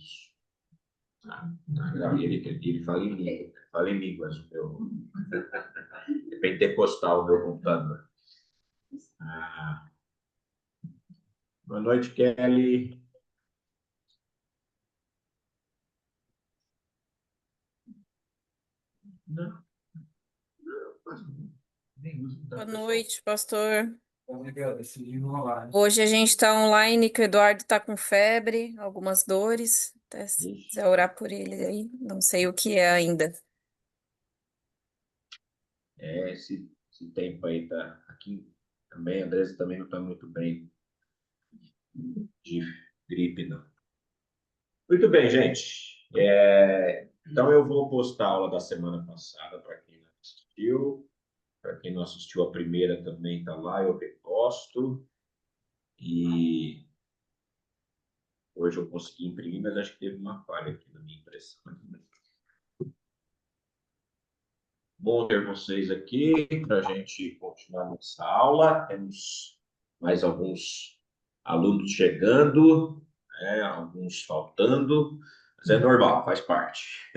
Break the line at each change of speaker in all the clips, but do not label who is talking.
Isso. Ele fala em línguas, o meu é pentecostal, o meu computador. Boa noite, Kelly.
Boa noite, pastor. Hoje a gente está online, que o Eduardo está com febre, algumas dores. Até se quiser orar por ele aí, não sei o que é ainda.
Esse tempo aí tá aqui também. A Andressa também não está muito bem de gripe, não. Muito bem, gente. Então eu vou postar a aula da semana passada para quem não assistiu. Para quem não assistiu a primeira também está lá, eu reposto. E hoje eu consegui imprimir, mas acho que teve uma falha aqui na minha impressão. Bom ter vocês aqui para a gente continuar nossa aula. Temos mais alguns alunos chegando, né? Alguns faltando, mas é normal, faz parte.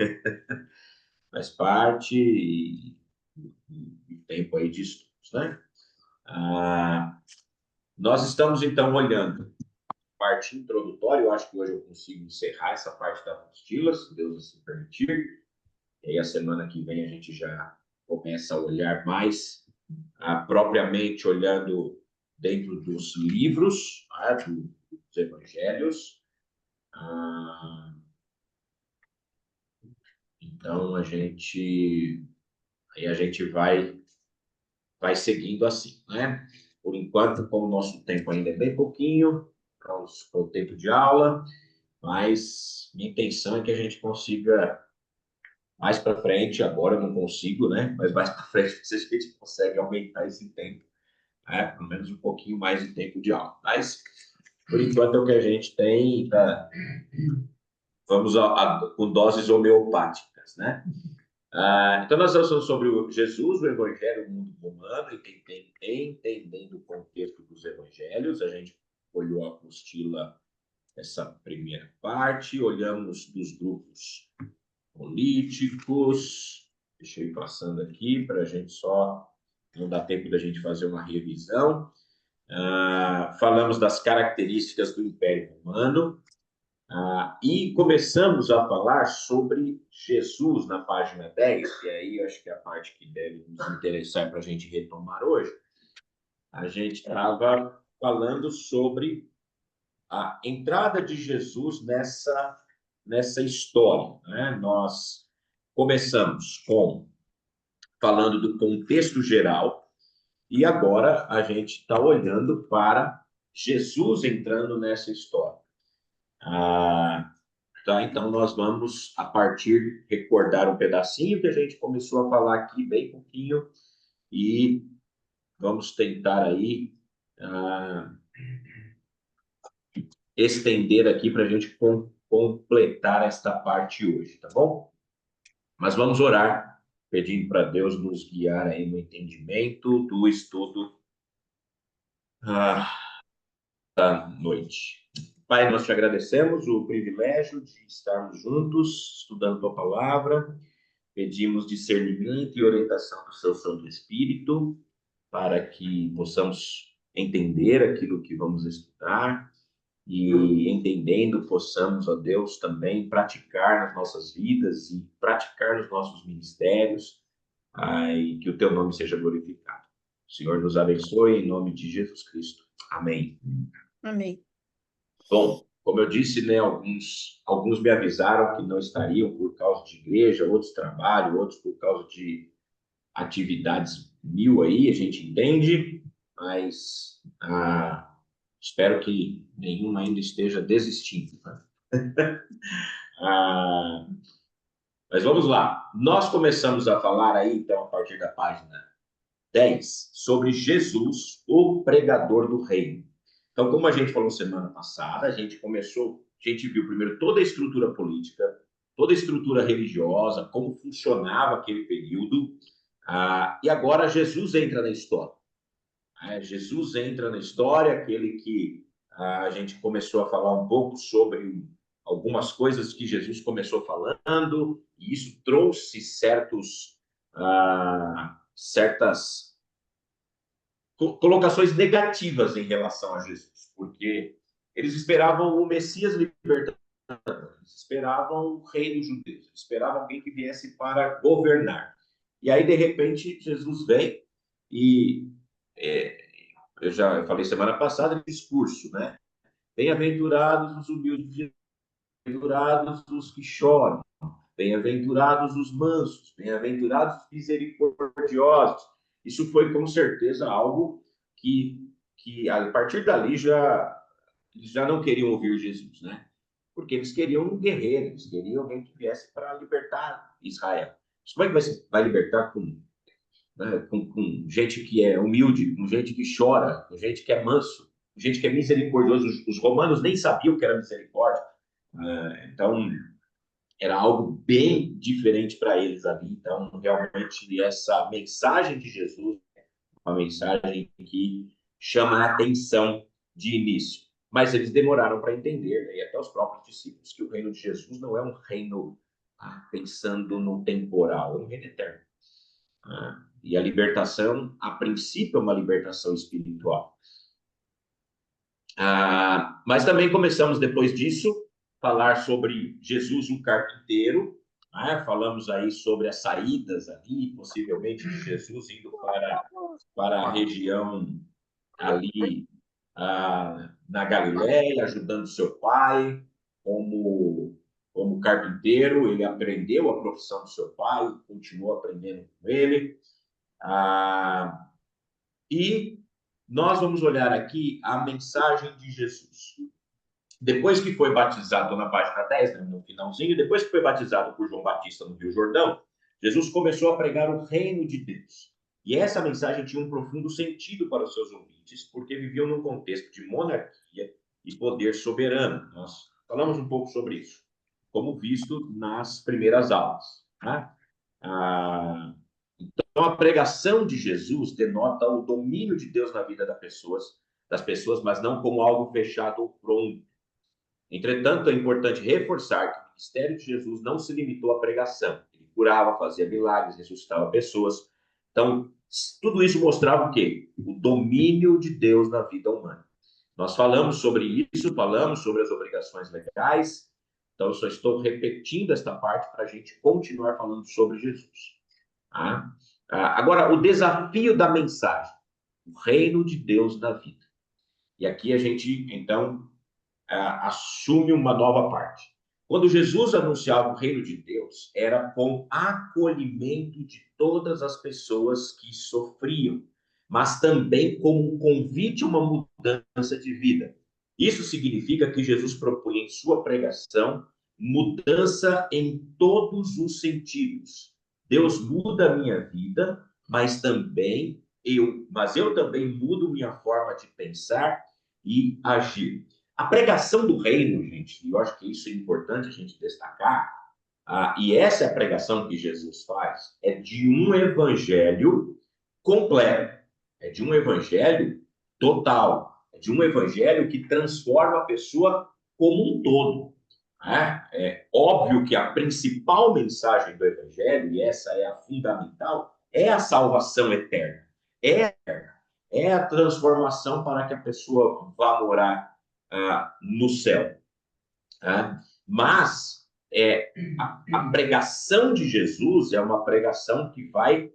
Faz parte e tempo aí de estudos, né? Nós estamos, então, olhando parte introdutória. Eu acho que hoje eu consigo encerrar essa parte da apostila, se Deus assim permitir. E aí, a semana que vem, a gente já começa a olhar mais, propriamente olhando dentro dos livros, dos evangelhos. Então, aí a gente vai seguindo assim, né? Por enquanto, como o nosso tempo ainda é bem pouquinho, para o tempo de aula, mas minha intenção é que a gente consiga mais para frente, agora eu não consigo, né? Mas mais para frente, a gente consegue aumentar esse tempo, né? Pelo menos um pouquinho mais de tempo de aula. Mas, por enquanto, é o que a gente tem, tá? Vamos com doses homeopáticas, né? Então, nós estamos falando sobre o Jesus, o Evangelho, o mundo romano, entendendo o contexto dos Evangelhos. A gente olhou a apostila, essa primeira parte, olhamos dos grupos políticos. Deixa eu ir passando aqui para a gente só não dar tempo da gente fazer uma revisão. Falamos das características do Império Romano. E começamos a falar sobre Jesus na página 10, e aí eu acho que é a parte que deve nos interessar para a gente retomar hoje. A gente estava falando sobre a entrada de Jesus nessa história, né? Nós começamos falando do contexto geral, e agora a gente está olhando para Jesus entrando nessa história. Tá? Então, nós vamos, a partir, recordar um pedacinho que a gente começou a falar aqui, bem pouquinho, e vamos tentar aí estender aqui para a gente completar esta parte hoje, tá bom? Mas vamos orar, pedindo para Deus nos guiar aí no entendimento do estudo da noite. Pai, nós te agradecemos o privilégio de estarmos juntos, estudando tua palavra. Pedimos discernimento e orientação do seu Santo Espírito, para que possamos entender aquilo que vamos estudar e, entendendo, possamos, ó Deus, também praticar nas nossas vidas e praticar nos nossos ministérios, e que o teu nome seja glorificado. O Senhor nos abençoe em nome de Jesus Cristo. Amém.
Amém.
Bom, como eu disse, né, alguns me avisaram que não estariam por causa de igreja, outros trabalho, outros por causa de atividades mil aí, a gente entende, mas espero que nenhuma ainda esteja desistindo. Ah, mas vamos lá. Nós começamos a falar aí, então, a partir da página 10, sobre Jesus, o pregador do reino. Então, como a gente falou semana passada, a gente viu primeiro toda a estrutura política, toda a estrutura religiosa, como funcionava aquele período, e agora Jesus entra na história. Jesus entra na história, aquele que a gente começou a falar um pouco sobre algumas coisas que Jesus começou falando, e isso trouxe certas colocações negativas em relação a Jesus, porque eles esperavam o Messias libertador, eles esperavam o rei dos judeus, esperavam alguém que viesse para governar. E aí, de repente, Jesus vem e eu já falei semana passada no discurso, né? Bem-aventurados os humildes, bem-aventurados os que choram, bem-aventurados os mansos, bem-aventurados os misericordiosos. Isso foi com certeza algo que a partir dali eles já não queriam ouvir Jesus, né? Porque eles queriam um guerreiro, eles queriam alguém que viesse para libertar Israel. Mas como é que vai libertar né, com gente que é humilde, com gente que chora, com gente que é manso, com gente que é misericordioso? Os romanos nem sabiam que era misericórdia. Então, era algo bem diferente para eles ali. Então, realmente, essa mensagem de Jesus, uma mensagem que chama a atenção de início. Mas eles demoraram para entender, né? E até os próprios discípulos, que o reino de Jesus não é um reino pensando no temporal, é um reino eterno. E a libertação, a princípio, é uma libertação espiritual. Mas também começamos, depois disso, falar sobre Jesus, o carpinteiro. Falamos aí sobre as saídas ali, possivelmente de Jesus indo para a região ali na Galiléia, ajudando seu pai como carpinteiro. Ele aprendeu a profissão do seu pai, continuou aprendendo com ele. E nós vamos olhar aqui a mensagem de Jesus. Depois que foi batizado, na página 10, né, no finalzinho, depois que foi batizado por João Batista no Rio Jordão, Jesus começou a pregar o reino de Deus. E essa mensagem tinha um profundo sentido para os seus ouvintes, porque viviam num contexto de monarquia e poder soberano. Nós falamos um pouco sobre isso, como visto nas primeiras aulas. Né? Então, a pregação de Jesus denota o domínio de Deus na vida das pessoas, mas não como algo fechado ou pronto. Entretanto, é importante reforçar que o ministério de Jesus não se limitou à pregação. Ele curava, fazia milagres, ressuscitava pessoas. Então, tudo isso mostrava o quê? O domínio de Deus na vida humana. Nós falamos sobre isso, falamos sobre as obrigações legais. Então, eu só estou repetindo esta parte para a gente continuar falando sobre Jesus. Agora, o desafio da mensagem, o reino de Deus na vida. E aqui a gente, então, assume uma nova parte. Quando Jesus anunciava o reino de Deus, era com acolhimento de todas as pessoas que sofriam, mas também como um convite a uma mudança de vida. Isso significa que Jesus propunha em sua pregação mudança em todos os sentidos. Deus muda a minha vida, mas eu também mudo minha forma de pensar e agir. A pregação do reino, gente, e eu acho que isso é importante a gente destacar, e essa é a pregação que Jesus faz, é de um evangelho completo, é de um evangelho total, é de um evangelho que transforma a pessoa como um todo. É óbvio que a principal mensagem do evangelho, e essa é a fundamental, é a salvação eterna. É a transformação para que a pessoa vá morar no céu. Mas a pregação de Jesus é uma pregação que vai...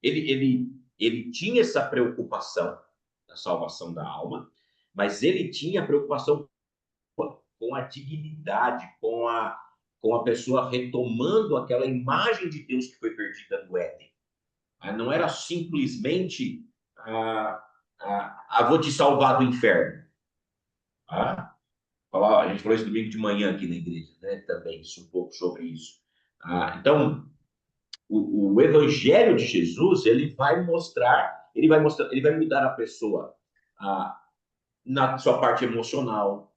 ele tinha essa preocupação da salvação da alma, mas ele tinha a preocupação com a dignidade, com a pessoa retomando aquela imagem de Deus que foi perdida no Éden. Não era simplesmente vou te salvar do inferno. A gente falou isso domingo de manhã aqui na igreja, né? Também um pouco sobre isso. Então, o evangelho de Jesus, ele vai mudar a pessoa na sua parte emocional,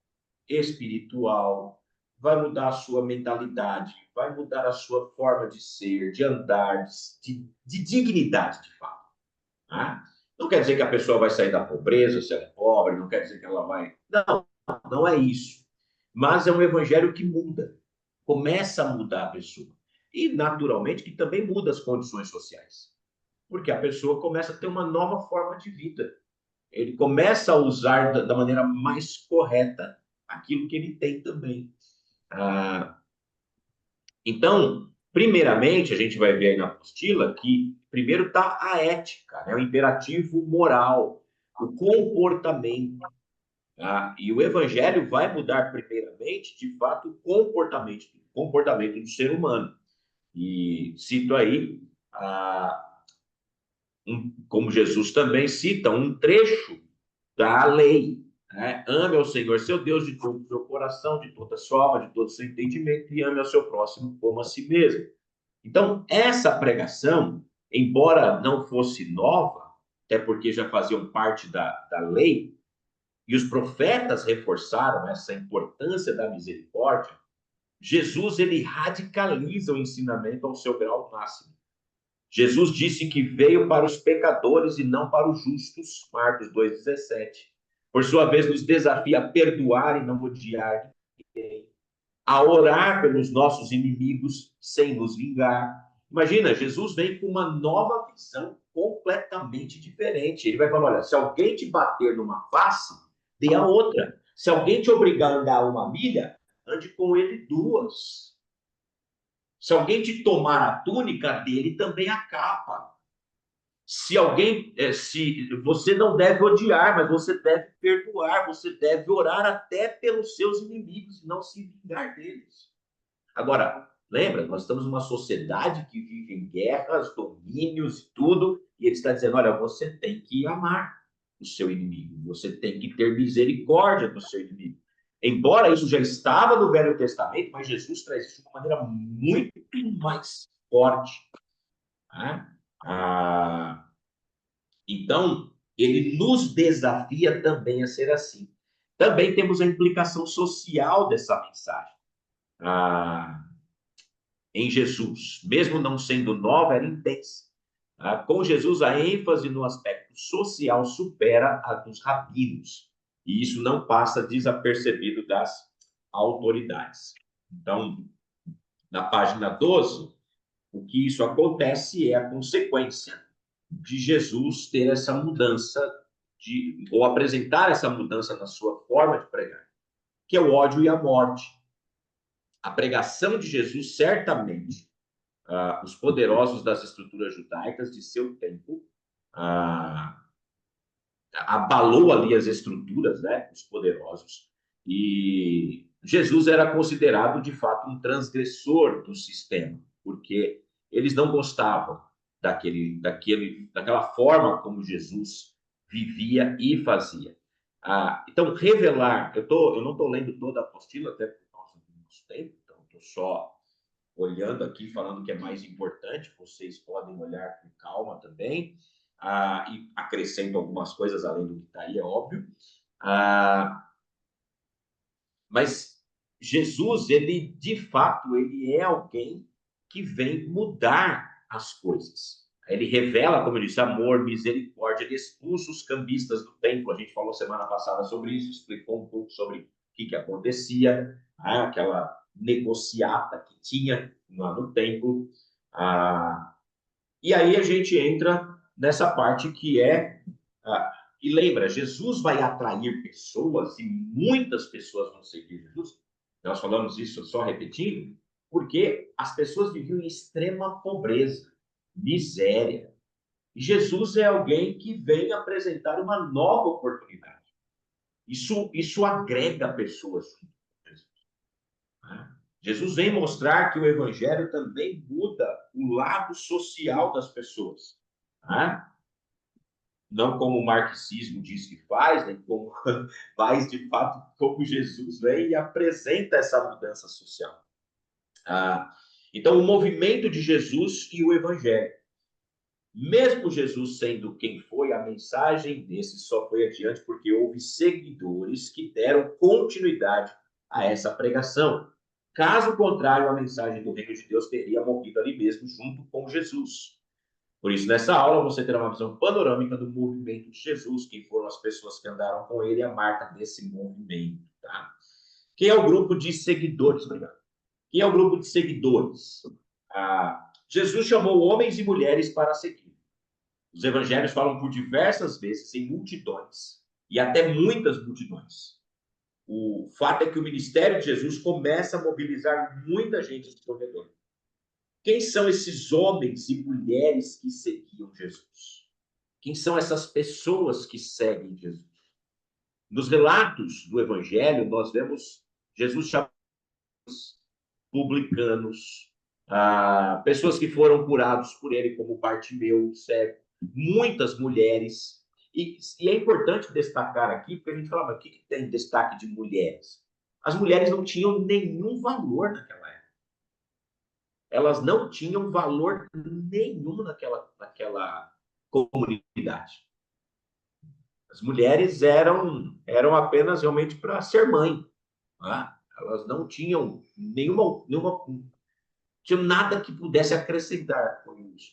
espiritual, vai mudar a sua mentalidade, vai mudar a sua forma de ser, de andar, de dignidade, de fato. Não quer dizer que a pessoa vai sair da pobreza se ela é pobre, não quer dizer que ela vai... Não é isso. mas é um evangelho que muda, começa a mudar a pessoa. E, naturalmente, que também muda as condições sociais, porque a pessoa começa a ter uma nova forma de vida. Ele começa a usar da maneira mais correta aquilo que ele tem também. Ah, então, primeiramente, a gente vai ver aí na apostila que primeiro está a ética, né? O imperativo moral, o comportamento. Tá? E o evangelho vai mudar primeiramente, de fato, o comportamento do ser humano. E cito aí, como Jesus também cita, um trecho da lei. Né? Ame ao Senhor seu Deus de todo o seu coração, de toda a sua alma, de todo o seu entendimento, e ame ao seu próximo como a si mesmo. Então, essa pregação, embora não fosse nova, até porque já faziam parte da lei, e os profetas reforçaram essa importância da misericórdia, Jesus ele radicaliza o ensinamento ao seu grau máximo. Jesus disse que veio para os pecadores e não para os justos, Marcos 2,17. Por sua vez, nos desafia a perdoar e não odiar ninguém, a orar pelos nossos inimigos sem nos vingar. Imagina, Jesus vem com uma nova visão completamente diferente. Ele vai falar: olha, se alguém te bater numa face, dê a outra. Se alguém te obrigar a andar uma milha, ande com ele duas. Se alguém te tomar a túnica, dele também a capa. Se você não deve odiar, mas você deve perdoar, você deve orar até pelos seus inimigos e não se vingar deles. Agora, lembra, nós estamos numa sociedade que vive em guerras, domínios e tudo, e ele está dizendo: olha, você tem que amar o seu inimigo, você tem que ter misericórdia do seu inimigo. Embora isso já estava no Velho Testamento, mas Jesus traz isso de uma maneira muito mais forte. Né? Então, ele nos desafia também a ser assim. Também temos a implicação social dessa mensagem. Ah, em Jesus, mesmo não sendo nova, era intensa. Com Jesus, a ênfase no aspecto social supera a dos rabinos, e isso não passa desapercebido das autoridades. Então, na página 12, o que isso acontece é a consequência de Jesus ter essa mudança, ou apresentar essa mudança na sua forma de pregar, que é o ódio e a morte. A pregação de Jesus certamente os poderosos das estruturas judaicas de seu tempo, abalou ali as estruturas, né, os poderosos, e Jesus era considerado, de fato, um transgressor do sistema, porque eles não gostavam daquela forma como Jesus vivia e fazia. Então, revelar, eu não estou lendo toda a apostila, até por causa do nosso tempo, então estou só olhando aqui, falando que é mais importante, vocês podem olhar com calma também, e acrescento algumas coisas além do que está aí, é óbvio. Mas Jesus, ele, de fato, ele é alguém que vem mudar as coisas. Ele revela, como eu disse, amor, misericórdia, ele expulsa os cambistas do templo. A gente falou semana passada sobre isso, explicou um pouco sobre o que acontecia, aquela negociata que tinha lá no templo. E aí a gente entra nessa parte que é. E lembra, Jesus vai atrair pessoas e muitas pessoas vão seguir Jesus. Nós falamos isso só repetindo, porque as pessoas viviam em extrema pobreza, miséria. E Jesus é alguém que vem apresentar uma nova oportunidade. Isso agrega pessoas. Jesus vem mostrar que o evangelho também muda o lado social das pessoas. Não como o marxismo diz que faz, nem como faz de fato como Jesus vem e apresenta essa mudança social. Então, o movimento de Jesus e o evangelho. Mesmo Jesus sendo quem foi, a mensagem desse só foi adiante porque houve seguidores que deram continuidade a essa pregação. Caso contrário, a mensagem do reino de Deus teria morrido ali mesmo, junto com Jesus. Por isso, nessa aula, você terá uma visão panorâmica do movimento de Jesus, quem foram as pessoas que andaram com ele e a marca desse movimento. Tá? Quem é o grupo de seguidores? Obrigado. Quem é o grupo de seguidores? Jesus chamou homens e mulheres para seguir. Os evangelhos falam por diversas vezes em multidões, e até muitas multidões. O fato é que o ministério de Jesus começa a mobilizar muita gente ao seu redor. Quem são esses homens e mulheres que seguiam Jesus? Quem são essas pessoas que seguem Jesus? Nos relatos do evangelho, nós vemos Jesus chamando publicanos, pessoas que foram curados por ele, como Bartimeu, cego, muitas mulheres. E é importante destacar aqui, porque a gente fala, mas o que tem destaque de mulheres? As mulheres não tinham nenhum valor naquela época. Elas não tinham valor nenhum naquela comunidade. As mulheres eram apenas realmente para ser mãe. Tá? Elas não tinham nenhuma tinha nada que pudesse acrescentar com isso.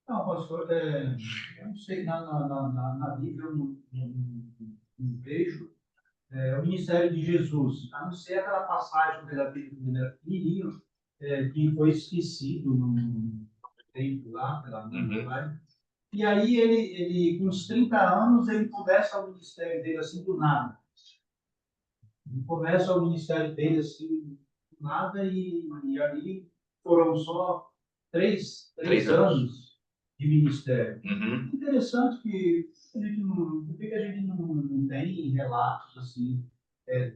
Não, pastor, eu não sei, na Bíblia eu não vejo o ministério de Jesus, a não ser aquela passagem da Bíblia quando ele era pequenininho, que foi esquecido no tempo lá, pela mãe, pai. E aí ele, com uns 30 anos, ele começa o ministério dele assim do nada. Ele começa o ministério dele assim do nada e ali foram só três anos de ministério.
Uhum.
Interessante que por que a gente não tem relatos assim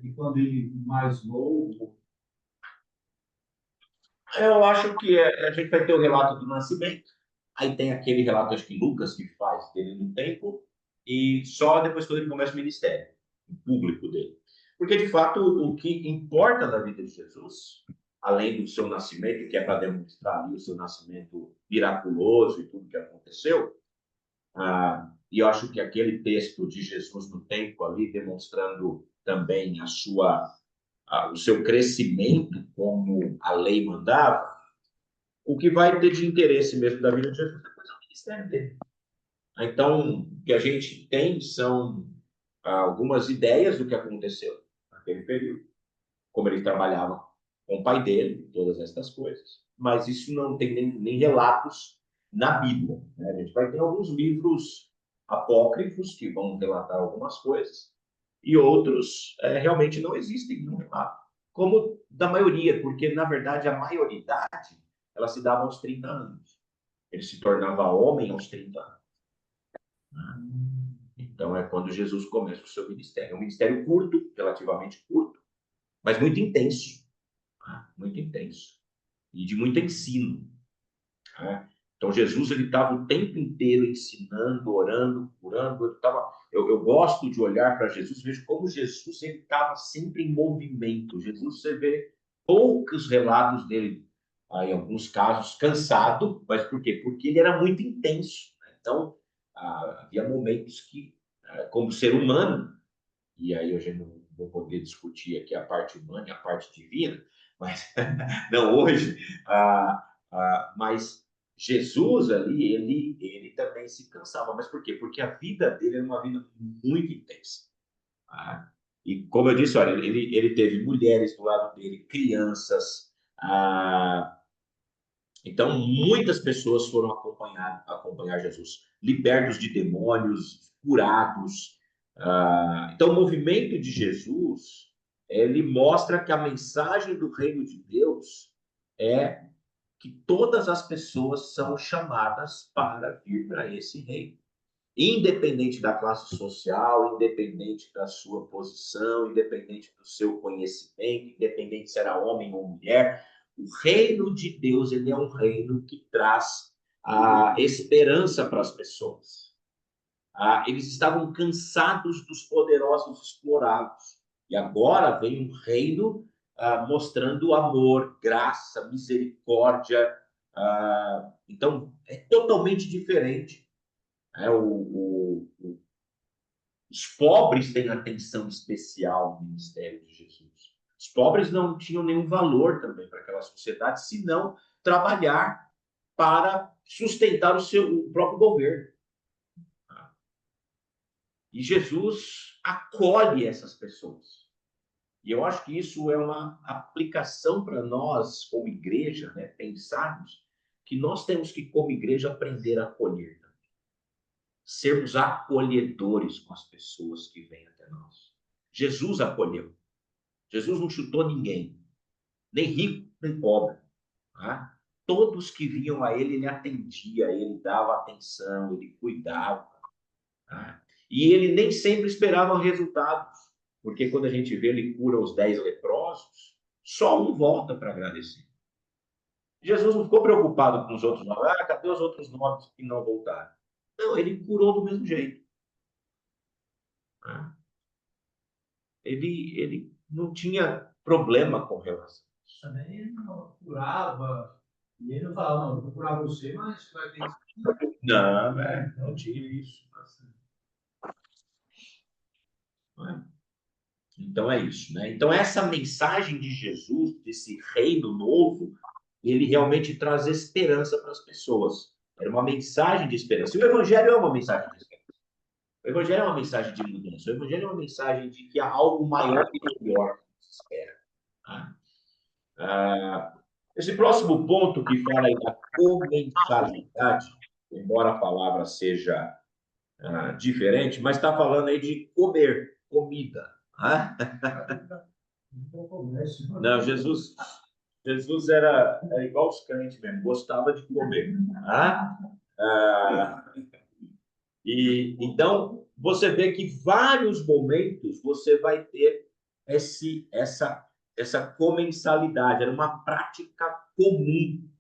de quando ele mais novo?
Eu acho que a gente vai ter o relato do nascimento, aí tem aquele relato, acho que Lucas, que faz dele no templo, e só depois quando ele começa o ministério, o público dele. Porque, de fato, o que importa na vida de Jesus, além do seu nascimento, que é para demonstrar ali o seu nascimento miraculoso e tudo que aconteceu, e eu acho que aquele texto de Jesus no templo ali, demonstrando também o seu crescimento como a lei mandava, o que vai ter de interesse mesmo da vida de Jesus depois é o ministério dele. Então, o que a gente tem são algumas ideias do que aconteceu naquele período, como ele trabalhava com o pai dele, todas essas coisas. Mas isso não tem nem relatos na Bíblia. Né? A gente vai ter alguns livros apócrifos que vão relatar algumas coisas, e outros realmente não existem nenhum relato. Como da maioria, porque, na verdade, a maioridade ela se dava aos 30 anos. Ele se tornava homem aos 30 anos. Então, é quando Jesus começa o seu ministério. É um ministério curto, relativamente curto, mas muito intenso. Muito intenso. E de muito ensino. Então, Jesus ele estava o tempo inteiro ensinando, orando, curando. Eu gosto de olhar para Jesus, vejo como Jesus ele estava sempre em movimento. Jesus, você vê poucos relatos dele, em alguns casos, cansado, mas por quê? Porque ele era muito intenso. Então, havia momentos que, como ser humano, e aí hoje eu não vou poder discutir aqui a parte humana e a parte divina, mas não hoje, mas Jesus ali, ele também se cansava. Mas por quê? Porque a vida dele era uma vida muito intensa. E como eu disse, olha, ele teve mulheres do lado dele, crianças. Então, muitas pessoas foram acompanhar Jesus, libertos de demônios, curados. Então, o movimento de Jesus, ele mostra que a mensagem do reino de Deus é que todas as pessoas são chamadas para vir para esse reino. Independente da classe social, independente da sua posição, independente do seu conhecimento, independente se era homem ou mulher, o reino de Deus ele é um reino que traz a esperança para as pessoas. Eles estavam cansados dos poderosos explorados. E agora vem um reino mostrando amor, graça, misericórdia. Então, é totalmente diferente. Os pobres têm atenção especial no ministério de Jesus. Os pobres não tinham nenhum valor também para aquela sociedade, senão trabalhar para sustentar o próprio governo. E Jesus acolhe essas pessoas. E eu acho que isso é uma aplicação para nós, como igreja, né? Pensarmos que nós temos que, como igreja, aprender a acolher. Sermos acolhedores com as pessoas que vêm até nós. Jesus acolheu. Jesus não chutou ninguém, nem rico, nem pobre. Tá? Todos que vinham a ele atendia, ele dava atenção, ele cuidava. Tá? E ele nem sempre esperava resultados, porque quando a gente vê ele cura os 10 leprosos, só um volta para agradecer. Jesus não ficou preocupado com os outros 9. Ah, cadê os outros 9 que não voltaram? Não, ele curou do mesmo jeito. Tá? Ele não tinha problema com relação.
Também ele não curava, e ele não falava, não, eu vou curar você, mas você vai ter que...
Não, não tinha isso. Então é isso, né? Então essa mensagem de Jesus, desse reino novo, ele realmente traz esperança para as pessoas. Era uma mensagem de esperança. E o evangelho é uma mensagem de esperança. O evangelho é uma mensagem de mudança. O evangelho é uma mensagem de que há algo maior e melhor que se espera. Tá? Esse próximo ponto que fala aí da comensalidade, embora a palavra seja diferente, mas está falando aí de comer, comida. Não, Jesus era igual os crentes mesmo, gostava de comer. E então você vê que vários momentos você vai ter essa comensalidade, era uma prática comum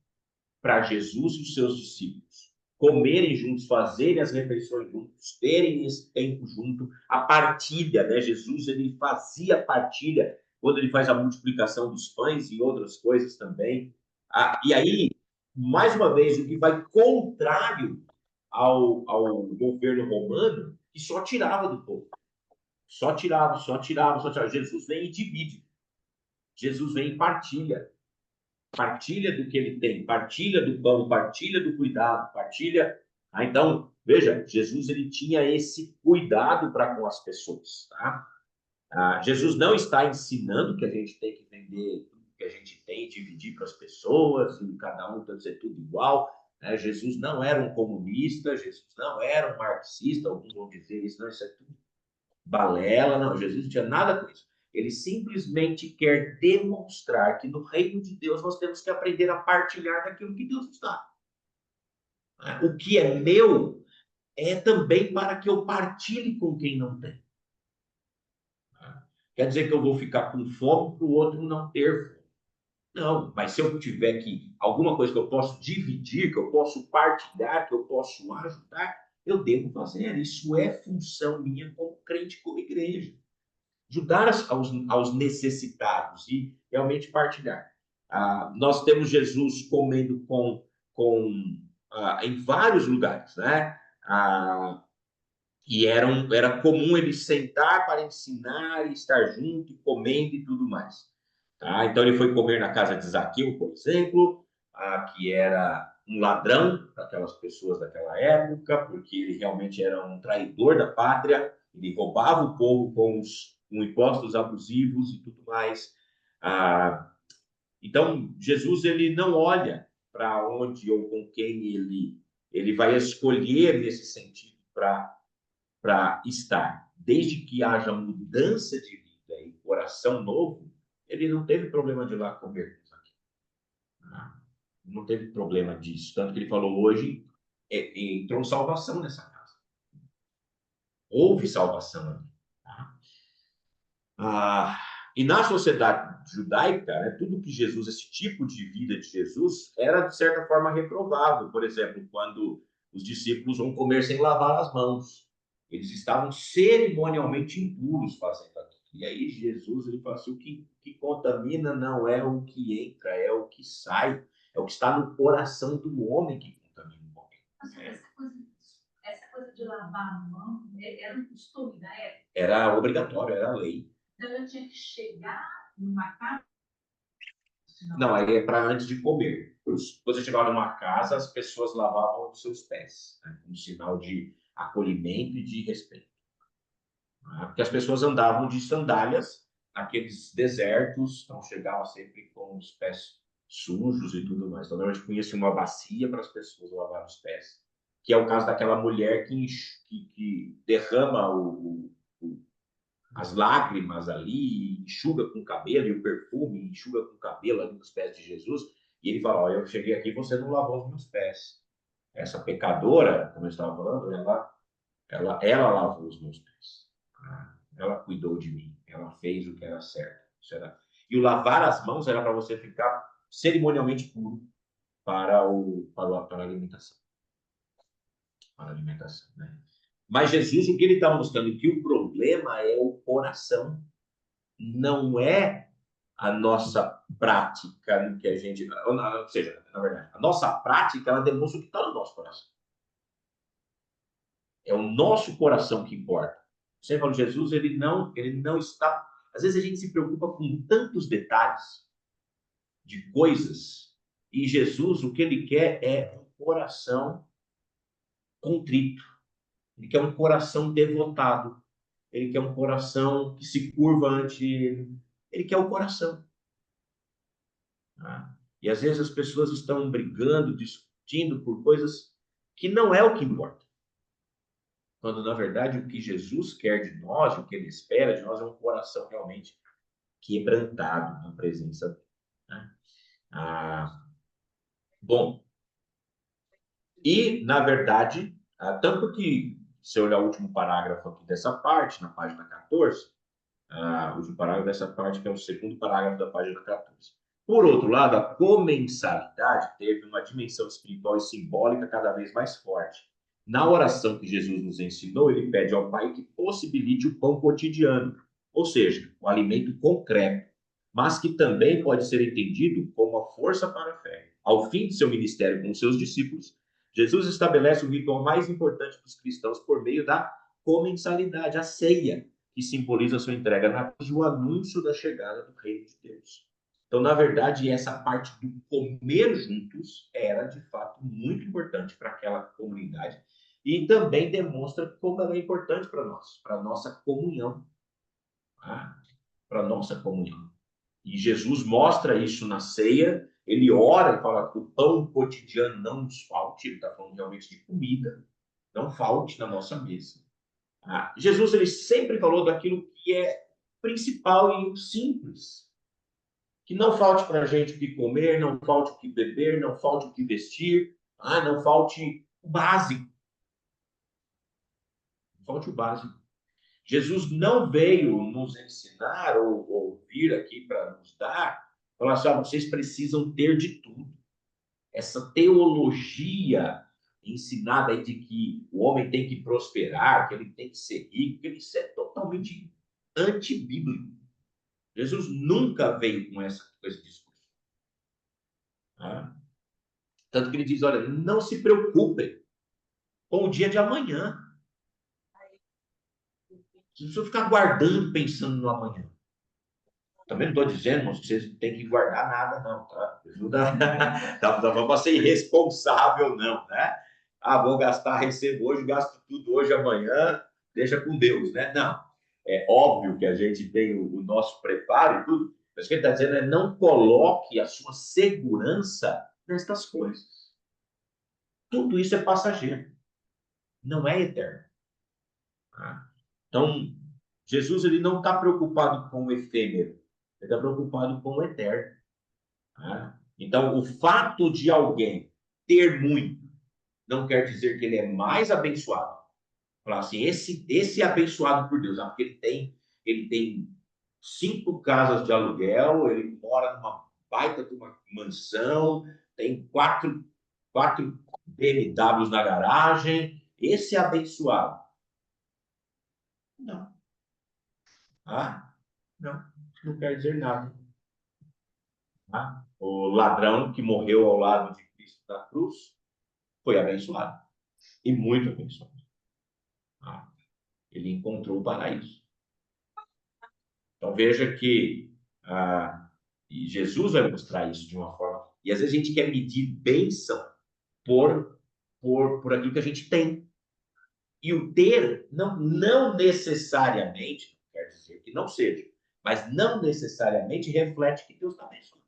para Jesus e os seus discípulos. Comerem juntos, fazerem as refeições juntos, terem esse tempo junto, a partilha, né? Jesus ele fazia partilha quando ele faz a multiplicação dos pães e outras coisas também. E aí, mais uma vez, o que vai contrário ao governo romano, que só tirava do povo. Só tirava, só tirava, só tirava. Jesus vem e divide. Jesus vem e partilha. Partilha do que ele tem, partilha do pão, partilha do cuidado, partilha. Então, veja, Jesus ele tinha esse cuidado para com as pessoas. Tá? Jesus não está ensinando que a gente tem que vender tudo que a gente tem, dividir para as pessoas, e cada um tem que ser tudo igual. Né? Jesus não era um comunista, Jesus não era um marxista, alguns vão dizer isso, não, isso é tudo balela, não, Jesus não tinha nada com isso. Ele simplesmente quer demonstrar que no reino de Deus nós temos que aprender a partilhar daquilo que Deus nos dá. O que é meu é também para que eu partilhe com quem não tem. Quer dizer que eu vou ficar com fome para o outro não ter fome. Não, mas se eu tiver alguma coisa que eu posso dividir, que eu posso partilhar, que eu posso ajudar, eu devo fazer. Isso é função minha como crente, como igreja. Ajudar aos necessitados e realmente partilhar. Nós temos Jesus comendo em vários lugares, né? E era comum ele sentar para ensinar e estar junto, e comendo e tudo mais. Tá? Então ele foi comer na casa de Zaqueu, por exemplo, que era um ladrão daquelas pessoas daquela época, porque ele realmente era um traidor da pátria, ele roubava o povo com impostos abusivos e tudo mais. Então Jesus ele não olha para onde ou com quem ele vai escolher nesse sentido para estar. Desde que haja mudança de vida e coração novo, ele não teve problema de ir lá comer. Não teve problema disso. Tanto que ele falou hoje, entrou salvação nessa casa. Houve salvação ali. E na sociedade judaica, né, tudo que Jesus, esse tipo de vida de Jesus, era de certa forma reprovável. Por exemplo, quando os discípulos vão comer sem lavar as mãos. Eles estavam cerimonialmente impuros fazendo aquilo. E aí Jesus ele fala assim, o que contamina não é o que entra, é o que sai. É o que está no coração do homem que contamina o homem.
Essa coisa de lavar a mão era um costume da época?
Era obrigatório, era lei.
Então eu tinha que chegar numa casa?
Não, aí é para antes de comer. Quando você chegava numa casa, as pessoas lavavam os seus pés, né? Um sinal de acolhimento e de respeito. Porque as pessoas andavam de sandálias aqueles desertos, então chegava sempre com os pés sujos e tudo mais. Então, normalmente conhecia uma bacia para as pessoas lavarem os pés, que é o caso daquela mulher que derrama as lágrimas ali, enxuga com o cabelo, e o perfume enxuga com o cabelo ali nos pés de Jesus, e ele fala, olha, eu cheguei aqui e você não lavou os meus pés. Essa pecadora, como eu estava falando, ela lavou os meus pés. Ela cuidou de mim, ela fez o que era certo. E o lavar as mãos era para você ficar cerimonialmente puro para a alimentação. Para a alimentação, né? Mas Jesus, o que ele está mostrando? Que o problema é o coração, não é a nossa prática no que a gente... Ou seja, na verdade, a nossa prática, ela demonstra o que está no nosso coração. É o nosso coração que importa. Você fala, Jesus, ele não está... Às vezes a gente se preocupa com tantos detalhes de coisas, e Jesus, o que ele quer é um coração contrito. Ele quer um coração devotado. Ele quer um coração que se curva ante ele. Ele quer o coração. E às vezes as pessoas estão brigando, discutindo por coisas que não é o que importa. Quando, na verdade, o que Jesus quer de nós, o que ele espera de nós é um coração realmente quebrantado na presença dele. Bom, e, na verdade, tanto que, se eu olhar o último parágrafo aqui dessa parte, na página 14, o último parágrafo dessa parte, que é o segundo parágrafo da página 14. Por outro lado, a comensalidade teve uma dimensão espiritual e simbólica cada vez mais forte. Na oração que Jesus nos ensinou, ele pede ao Pai que possibilite o pão cotidiano, ou seja, o alimento concreto, mas que também pode ser entendido como a força para a fé. Ao fim de seu ministério com seus discípulos, Jesus estabelece o ritual mais importante dos cristãos por meio da comensalidade, a ceia, que simboliza a sua entrega na cruz e o anúncio da chegada do reino de Deus. Então, na verdade, essa parte do comer juntos era, de fato, muito importante para aquela comunidade e também demonstra como ela é importante para nós, para a nossa comunhão. Para a nossa comunhão. E Jesus mostra isso na ceia, ele ora e fala que o pão cotidiano não nos falte, ele está falando realmente de comida, não falte na nossa mesa. Jesus ele sempre falou daquilo que é principal e simples. Que não falte para a gente o que comer, não falte o que beber, não falte o que vestir, não falte o básico. Não falte o básico. Jesus não veio nos ensinar ou vir aqui para nos dar, falar assim, vocês precisam ter de tudo. Essa teologia ensinada aí de que o homem tem que prosperar, que ele tem que ser rico, que isso é totalmente antibíblico. Jesus nunca veio com esse discurso. Tanto que ele diz, olha, não se preocupem com o dia de amanhã. Você não precisa ficar guardando, pensando no amanhã. Também não estou dizendo, que vocês não têm que guardar nada, não, tá? Não vamos ser irresponsável, não, né? Vou gastar, recebo hoje, gasto tudo hoje, amanhã, deixa com Deus, né? Não. É óbvio que a gente tem o nosso preparo e tudo, mas o que ele está dizendo é não coloque a sua segurança nestas coisas. Tudo isso é passageiro, não é eterno. Então, Jesus ele não está preocupado com o efêmero, ele está preocupado com o eterno. Então, o fato de alguém ter muito não quer dizer que ele é mais abençoado. Falar assim, esse é abençoado por Deus, porque ele tem 5 casas de aluguel, ele mora numa baita de uma mansão, tem 4 BMWs na garagem, esse é abençoado. Não. Não quer dizer nada. O ladrão que morreu ao lado de Cristo na cruz foi abençoado. E muito abençoado. Ele encontrou o paraíso. Então veja que e Jesus vai mostrar isso de uma forma. E às vezes a gente quer medir bênção por aquilo que a gente tem. E o ter não necessariamente quer dizer que não seja, mas não necessariamente reflete que Deus está abençoando.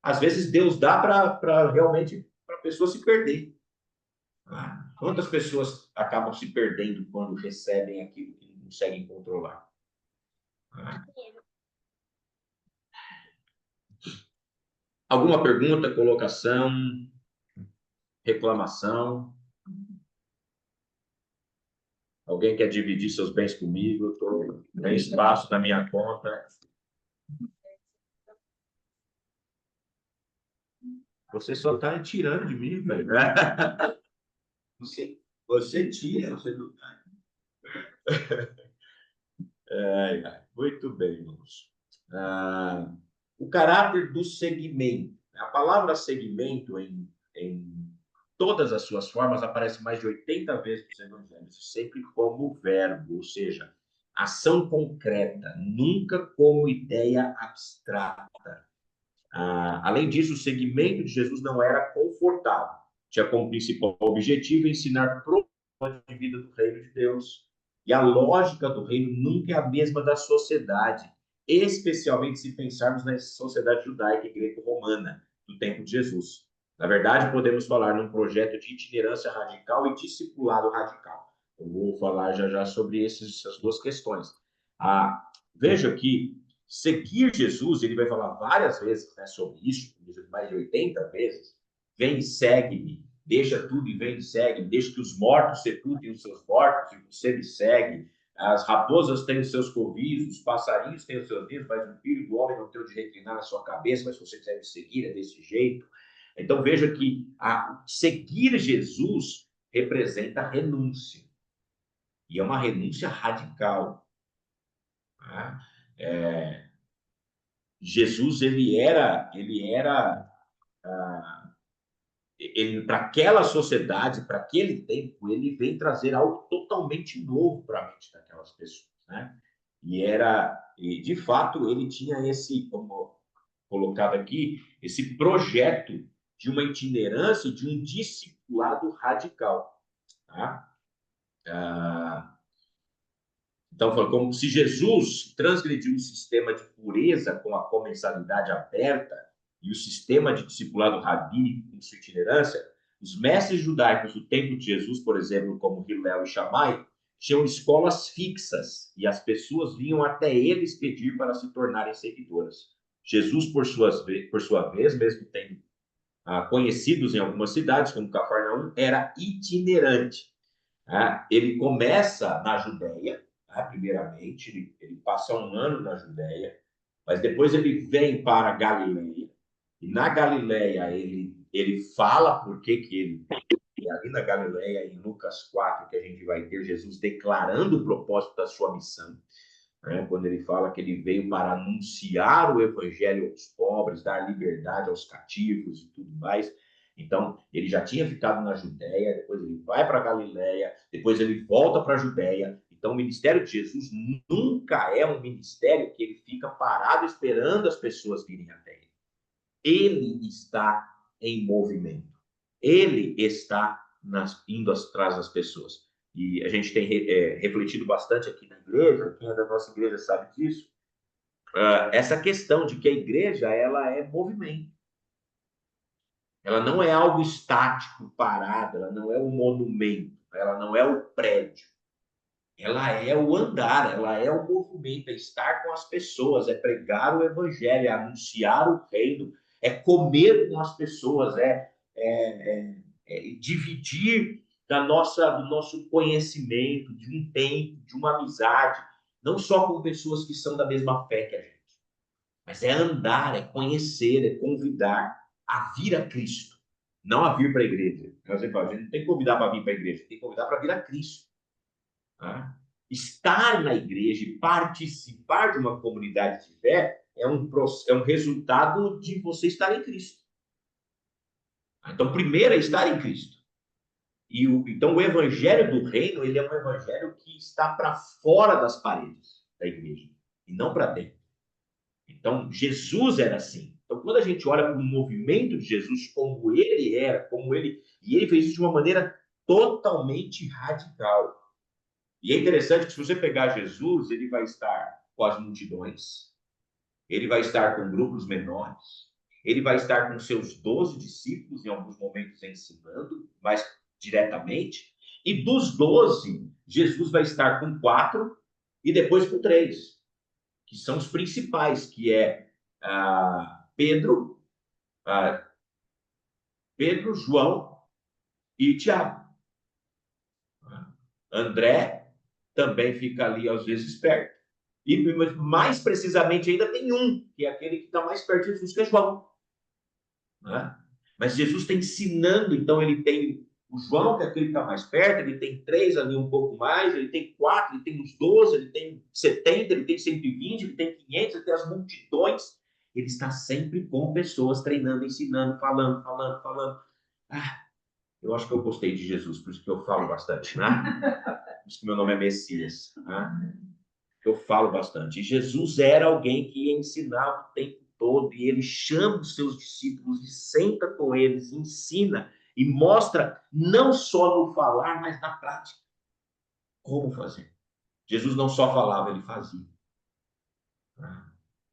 Às vezes Deus dá para realmente para a pessoa se perder. Quantas pessoas acabam se perdendo quando recebem aquilo que não conseguem controlar? Alguma pergunta, colocação, reclamação? Alguém quer dividir seus bens comigo? Tem espaço na minha conta. Você só está tirando de mim, velho. Você tira, você não está. Muito bem, irmãos. O caráter do segmento. A palavra segmento, em todas as suas formas, aparece mais de 80 vezes nos evangelhos, sempre como verbo, ou seja, ação concreta, nunca como ideia abstrata. Além disso, o segmento de Jesus não era confortável. Tinha como principal objetivo ensinar propósito de vida do reino de Deus. E a lógica do reino nunca é a mesma da sociedade, especialmente se pensarmos na sociedade judaica e greco-romana do tempo de Jesus. Na verdade, podemos falar num projeto de itinerância radical e discipulado radical. Eu vou falar já sobre essas duas questões. Veja que seguir Jesus, ele vai falar várias vezes, né, sobre isso, mais de 80 vezes. Vem e segue-me, deixa tudo e vem e segue-me, deixa que os mortos sepultem os seus mortos e você me segue. As raposas têm os seus covis, os passarinhos têm os seus ninhos, mas o filho do homem não tem o direito de reinar na sua cabeça, mas se você quiser me seguir, é desse jeito. Então veja que seguir Jesus representa renúncia. E é uma renúncia radical. Jesus, ele para aquela sociedade, para aquele tempo, ele vem trazer algo totalmente novo para a mente daquelas pessoas, né? E de fato, ele tinha esse, como colocado aqui, esse projeto de uma itinerância, de um discipulado radical, tá? Então, foi como se Jesus transgrediu o sistema de pureza com a comensalidade aberta e o sistema de discipulado rabínico com sua itinerância. Os mestres judaicos do tempo de Jesus, por exemplo, como Hillel e Shammai, tinham escolas fixas e as pessoas vinham até eles pedir para se tornarem seguidoras. Jesus, por sua vez, mesmo tendo conhecidos em algumas cidades, como Cafarnaum, era itinerante. Ele começa na Judéia, primeiramente, ele passa um ano na Judéia, mas depois ele vem para Galileia, e na Galileia ele fala por que ele... E ali na Galileia, em Lucas 4, que a gente vai ter Jesus declarando o propósito da sua missão, quando ele fala que ele veio para anunciar o evangelho aos pobres, dar liberdade aos cativos e tudo mais. Então, ele já tinha ficado na Judéia, depois ele vai para a Galileia, depois ele volta para a Judéia. Então, o ministério de Jesus nunca é um ministério que ele fica parado esperando as pessoas virem até ele. Ele está em movimento. Ele está indo atrás das pessoas. E a gente tem refletido bastante aqui na igreja, quem é da nossa igreja sabe disso, essa questão de que a igreja ela é movimento. Ela não é algo estático, parado, ela não é um monumento, ela não é o prédio. Ela é o andar, ela é o movimento, é estar com as pessoas, é pregar o evangelho, é anunciar o reino, é comer com as pessoas, é dividir do nosso conhecimento, de um tempo, de uma amizade, não só com pessoas que são da mesma fé que a gente, mas é andar, é conhecer, é convidar a vir a Cristo, não a vir para a igreja. A gente não tem que convidar para vir para a igreja, tem que convidar para vir a Cristo. Estar na igreja e participar de uma comunidade de fé é um resultado de você estar em Cristo. Então, primeiro é estar em Cristo. Então, o evangelho do reino, ele é um evangelho que está para fora das paredes da igreja, e não para dentro. Então, Jesus era assim. Então, quando a gente olha para o movimento de Jesus, como ele era, e ele fez isso de uma maneira totalmente radical. E é interessante que se você pegar Jesus, ele vai estar com as multidões, ele vai estar com grupos menores, ele vai estar com seus 12 discípulos, em alguns momentos ensinando, mais diretamente, e dos 12, Jesus vai estar com 4 e depois com 3, que são os principais, que é Pedro, João e Tiago. André também fica ali, às vezes, perto. E mais precisamente ainda tem um, que é aquele que está mais perto de Jesus, que é João. Né? Mas Jesus está ensinando, então ele tem o João, que é aquele que está mais perto, ele tem 3 ali um pouco mais, ele tem 4, ele tem os 12, ele tem 70, ele tem 120, ele tem 500, ele tem as multidões. Ele está sempre com pessoas treinando, ensinando, falando. Eu acho que eu gostei de Jesus, por isso que eu falo bastante, né? Por isso que meu nome é Messias, né? Eu falo bastante. E Jesus era alguém que ensinava o tempo todo, e ele chama os seus discípulos e senta com eles, ensina e mostra não só no falar, mas na prática como fazer. Jesus não só falava, ele fazia.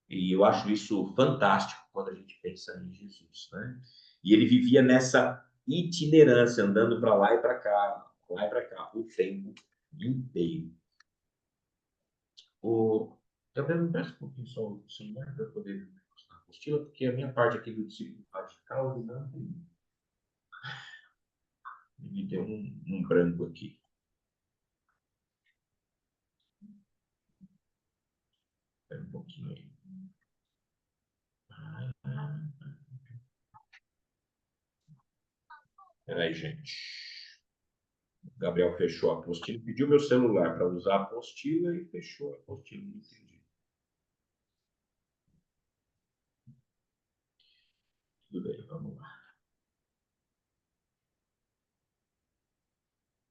E eu acho isso fantástico quando a gente pensa em Jesus, né? E ele vivia nessa itinerância, andando para lá e para cá, o tempo inteiro. Gabriel, me presta um pouquinho só o celular para eu poder ver a apostila, porque a minha parte aqui do discípulo radical, né? Me deu um branco aqui. Espera um pouquinho aí. Peraí, gente. O Gabriel fechou a apostila, pediu meu celular para usar a apostila e fechou a apostila. Não entendi. Tudo bem, vamos lá.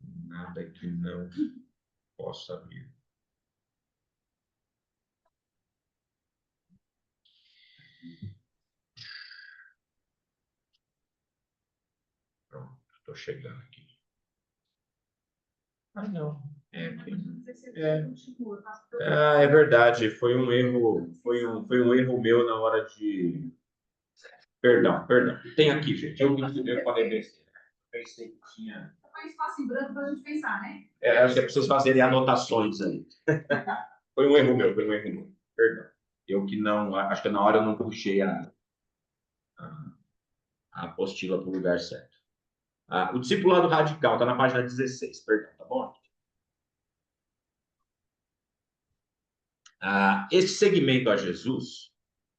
Nada que não possa vir. Pronto, estou chegando aqui. Não. É verdade, foi um erro, foi um erro meu na hora de. Perdão. Tem aqui, gente. Eu falei besteira. Pensei que tinha.
Foi espaço em branco para a gente pensar, né?
Acho que é preciso fazerem anotações aí. Foi um erro meu. Perdão. Eu que não. Acho que na hora eu não puxei a apostila para o lugar certo. O discipulado radical está na página 16, perdão, tá bom? Esse segmento a Jesus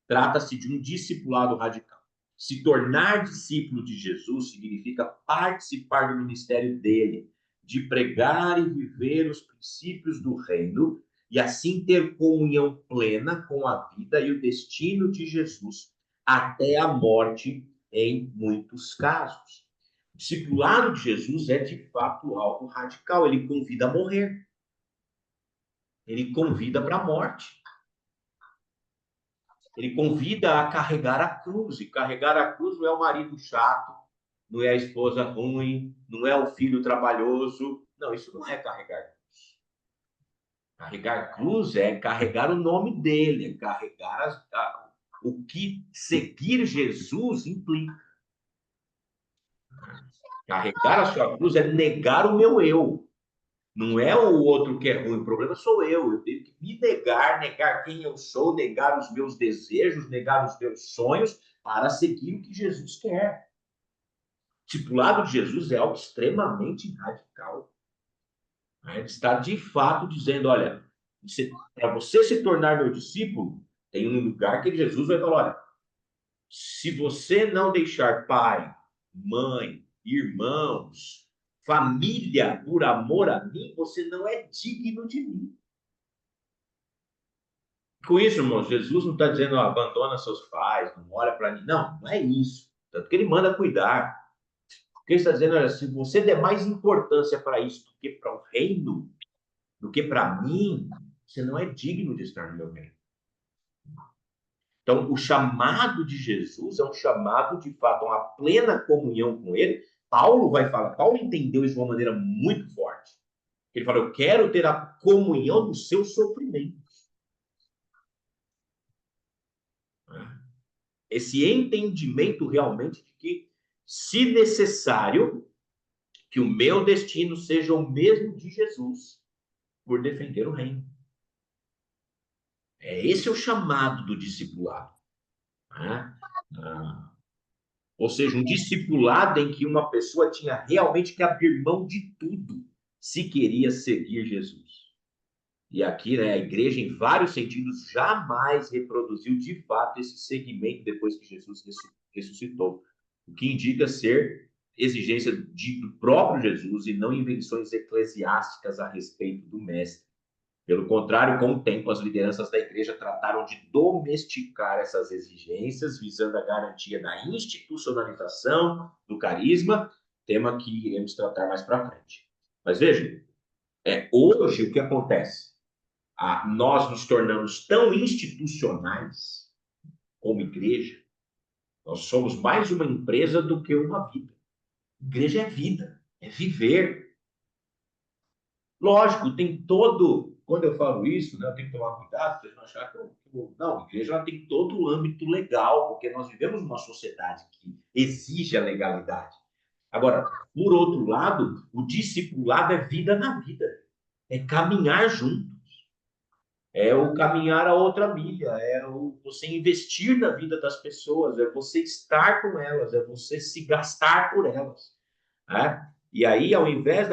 trata-se de um discipulado radical. Se tornar discípulo de Jesus significa participar do ministério dele, de pregar e viver os princípios do reino e assim ter comunhão plena com a vida e o destino de Jesus até a morte em muitos casos. O discipulado de Jesus é de fato algo radical, ele convida a morrer. Ele convida para a morte. Ele convida a carregar a cruz. E carregar a cruz não é o marido chato, não é a esposa ruim, não é o filho trabalhoso. Não, isso não é carregar cruz. Carregar cruz é carregar o nome dele, é carregar o que seguir Jesus implica. Carregar a sua cruz é negar o meu eu. Não é o outro que é ruim, o problema sou eu. Eu tenho que me negar quem eu sou, negar os meus desejos, negar os meus sonhos para seguir o que Jesus quer. O discipulado de Jesus é algo extremamente radical. Ele está de fato dizendo, olha, para você se tornar meu discípulo, tem um lugar que Jesus vai falar, olha, se você não deixar pai, mãe, irmãos, família por amor a mim, você não é digno de mim. Com isso, irmãos, Jesus não está dizendo, abandona seus pais, não olha para mim. Não, não é isso. Tanto que ele manda cuidar. Porque ele está dizendo, olha, se você der mais importância para isso do que para o reino, do que para mim, você não é digno de estar no meu reino. Então, o chamado de Jesus é um chamado, de fato, a uma plena comunhão com ele. Paulo vai falar, Paulo entendeu isso de uma maneira muito forte. Ele fala, eu quero ter a comunhão dos seus sofrimentos. esse entendimento realmente de que, se necessário, que o meu destino seja o mesmo de Jesus, por defender o reino. Esse é o chamado do discipulado. Né? Ou seja, um discipulado em que uma pessoa tinha realmente que abrir mão de tudo se queria seguir Jesus. E aqui, né, a igreja, em vários sentidos, jamais reproduziu de fato esse segmento depois que Jesus ressuscitou. O que indica ser exigência do próprio Jesus e não invenções eclesiásticas a respeito do mestre. Pelo contrário, com o tempo, as lideranças da igreja trataram de domesticar essas exigências, visando a garantia da institucionalização do carisma, tema que iremos tratar mais para frente. Mas vejam, hoje o que acontece? Nós nos tornamos tão institucionais como igreja, nós somos mais uma empresa do que uma vida. Igreja é vida, é viver. Lógico, tem todo... Quando eu falo isso, né, eu tenho que tomar cuidado para não achar que não, a igreja ela tem todo o âmbito legal, porque nós vivemos numa sociedade que exige a legalidade. Agora, por outro lado, o discipulado é vida na vida, é caminhar junto. É o caminhar a outra milha, você investir na vida das pessoas, é você estar com elas, é você se gastar por elas. Né? E aí, ao invés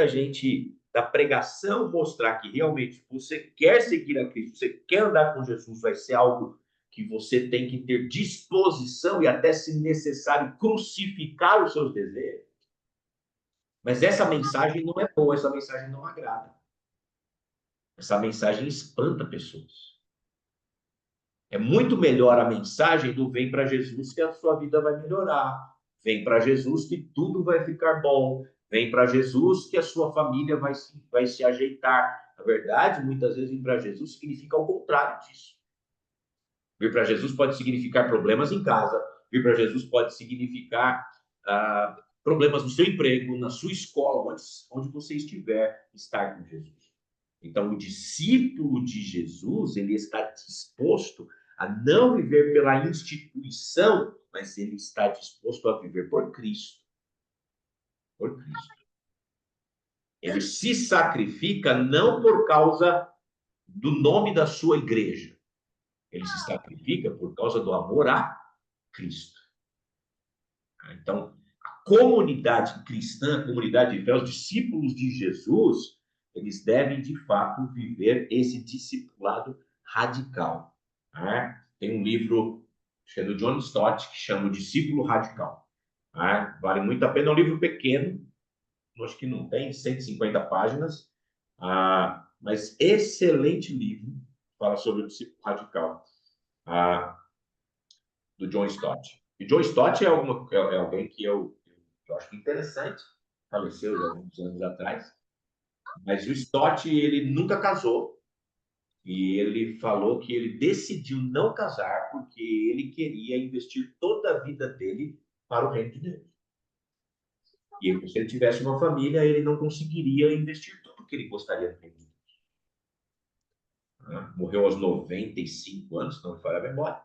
da pregação mostrar que realmente você quer seguir a Cristo, você quer andar com Jesus, vai ser algo que você tem que ter disposição e até, se necessário, crucificar os seus desejos. Mas essa mensagem não é boa, essa mensagem não agrada. Essa mensagem espanta pessoas. É muito melhor a mensagem do vem para Jesus que a sua vida vai melhorar. Vem para Jesus que tudo vai ficar bom. Vem para Jesus que a sua família vai se ajeitar. Na verdade, muitas vezes vir para Jesus significa o contrário disso. Vir para Jesus pode significar problemas em casa. Vir para Jesus pode significar problemas no seu emprego, na sua escola, onde você estiver, estar com Jesus. Então, o discípulo de Jesus, ele está disposto a não viver pela instituição, mas ele está disposto a viver por Cristo. Por Cristo. Ele se sacrifica não por causa do nome da sua igreja. Ele se sacrifica por causa do amor a Cristo. Então, a comunidade cristã, a comunidade de fé, os discípulos de Jesus, eles devem, de fato, viver esse discipulado radical. Né? Tem um livro, acho que é do John Stott, que chama O Discípulo Radical. Né? Vale muito a pena, é um livro pequeno, acho que não tem 150 páginas, mas excelente livro, fala sobre o discípulo radical, do John Stott. E John Stott é alguém que eu acho interessante, faleceu há alguns anos atrás, mas o Stott, ele nunca casou, e ele falou que ele decidiu não casar porque ele queria investir toda a vida dele para o reino de Deus. E se ele tivesse uma família, ele não conseguiria investir tudo que ele gostaria no reino de Deus. Morreu aos 95 anos, se não me falha a memória.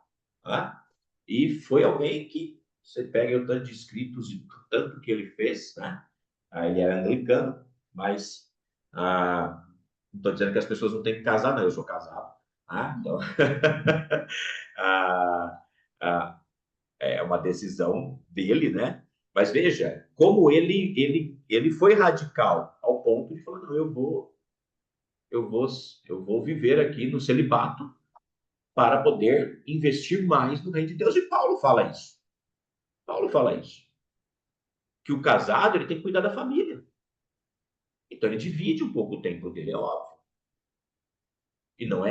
E foi alguém que, você pega o tanto de escritos e tanto que ele fez, né? Ele era anglicano, mas não estou dizendo que as pessoas não têm que casar, não, eu sou casado. Então, é uma decisão dele, né? Mas veja, como ele foi radical ao ponto de falar, não, eu vou viver aqui no celibato para poder investir mais no reino de Deus. E Paulo fala isso. Que o casado ele tem que cuidar da família. Então ele divide um pouco o tempo dele, é óbvio. E não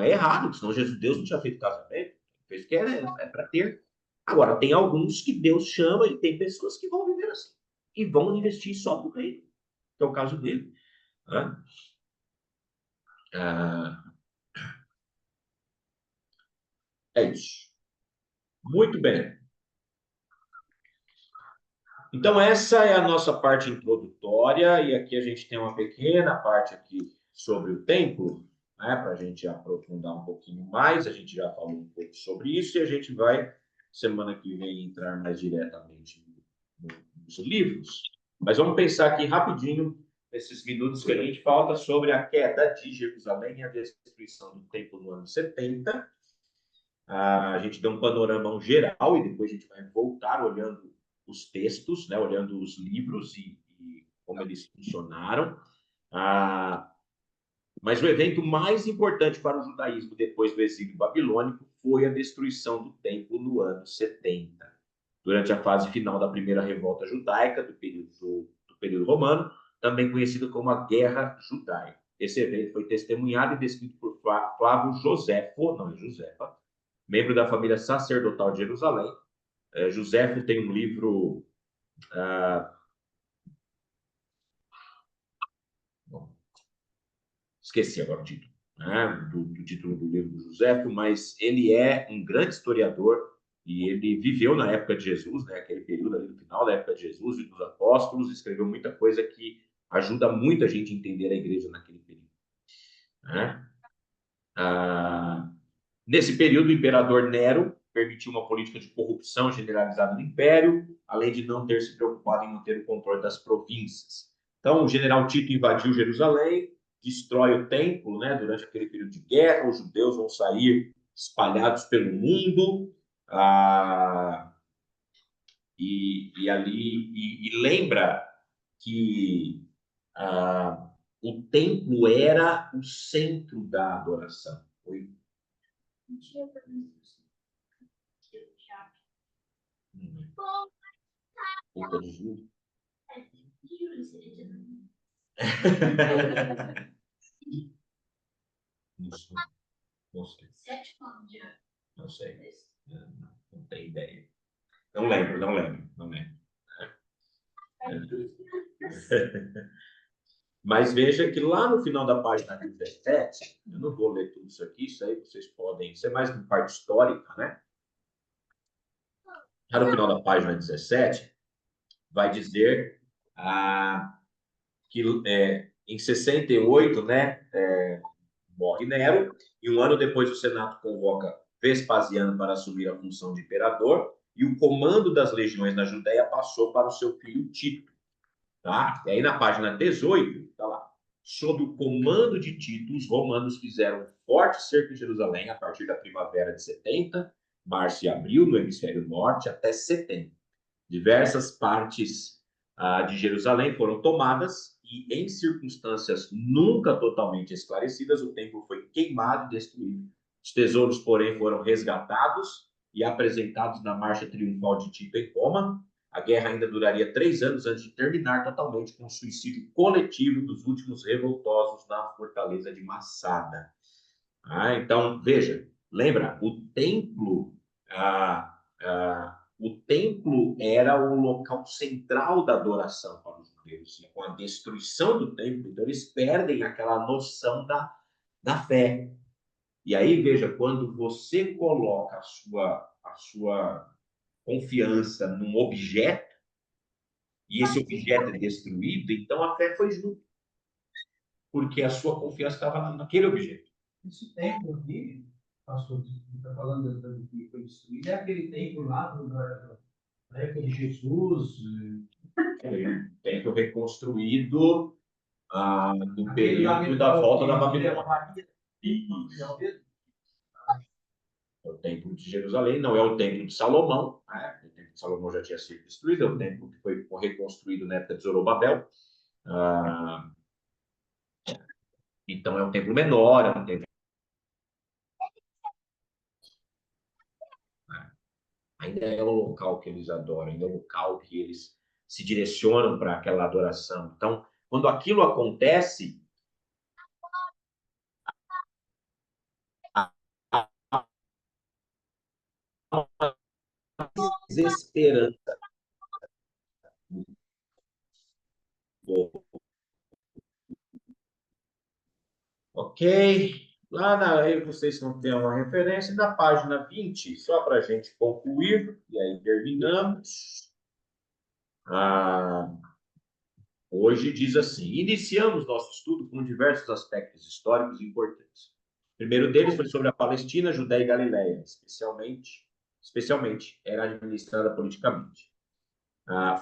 é errado, senão Deus não tinha feito casamento. Fez que é para ter. Agora, tem alguns que Deus chama e tem pessoas que vão viver assim. E vão investir só no reino. Que é o caso dele. É isso. Muito bem. Então, essa é a nossa parte introdutória, e aqui a gente tem uma pequena parte aqui sobre o templo, né, para a gente aprofundar um pouquinho mais. A gente já falou um pouco sobre isso, e a gente vai semana que vem entrar mais diretamente nos livros. Mas vamos pensar aqui rapidinho, nesses minutos que a gente falta, sobre a queda de Jerusalém e a destruição do templo no ano 70. A gente deu um panorama geral e depois a gente vai voltar olhando os textos, né, olhando os livros e como eles funcionaram. Mas o evento mais importante para o judaísmo depois do exílio babilônico foi a destruição do templo no ano 70. Durante a fase final da primeira revolta judaica do período romano, também conhecido como a Guerra Judaica. Esse evento foi testemunhado e descrito por Flávio Josefo, não é Josefa, membro da família sacerdotal de Jerusalém. Josefo tem um livro... esqueci agora o título, né, do título do livro do Josefo, mas ele é um grande historiador e ele viveu na época de Jesus, né, aquele período ali no final da época de Jesus e dos apóstolos, escreveu muita coisa que ajuda muito a gente a entender a igreja naquele período. Né? Nesse período, o imperador Nero permitiu uma política de corrupção generalizada no império, além de não ter se preocupado em manter o controle das províncias. Então, o general Tito invadiu Jerusalém, destrói o templo, né, durante aquele período de guerra, os judeus vão sair espalhados pelo mundo, e lembra que o templo era o centro da adoração. Puta de julho. Não sei. Não sei. Não tenho ideia. Não lembro. Mas veja que lá no final da página 17, eu não vou ler tudo isso aí vocês podem, isso é mais uma parte histórica, né? Lá no final da página 17, vai dizer que em 68, né, morre Nero, e um ano depois o Senado convoca Vespasiano para assumir a função de imperador, e o comando das legiões na Judéia passou para o seu filho Tito. Tá? E aí na página 18, está lá. Sob o comando de Tito, os romanos fizeram um forte cerco em Jerusalém a partir da primavera de 70, março e abril, no hemisfério norte, até setembro. Diversas partes de Jerusalém foram tomadas e, em circunstâncias nunca totalmente esclarecidas, o templo foi queimado e destruído. Os tesouros, porém, foram resgatados e apresentados na marcha triunfal de Tito em Roma. A guerra ainda duraria 3 anos antes de terminar totalmente com o suicídio coletivo dos últimos revoltosos na fortaleza de Massada. Então, veja, lembra, o templo era o local central da adoração para os judeus. E com a destruição do templo, então eles perdem aquela noção da fé. E aí, veja, quando você coloca a sua confiança num objeto, e esse objeto é destruído, então a fé foi junto. Porque a sua confiança estava naquele objeto.
Esse templo aqui, pastor, está falando do que foi destruído, é aquele templo lá da época de Jesus.
Templo reconstruído no período da volta da Babilônia. É o templo de Jerusalém, não é o templo de Salomão. Né? O templo de Salomão já tinha sido destruído, é o templo que foi reconstruído na época de Zorobabel. Então é um templo menor, é um templo... Ainda é o local que eles adoram, ainda é o local que eles se direcionam para aquela adoração. Então, quando aquilo acontece, desesperança. Ok? Aí vocês vão ter uma referência na página 20, só para a gente concluir, e aí terminamos. Hoje diz assim: iniciamos nosso estudo com diversos aspectos históricos importantes. O primeiro deles foi sobre a Palestina, Judéia e Galiléia, especialmente especialmente, era administrada politicamente.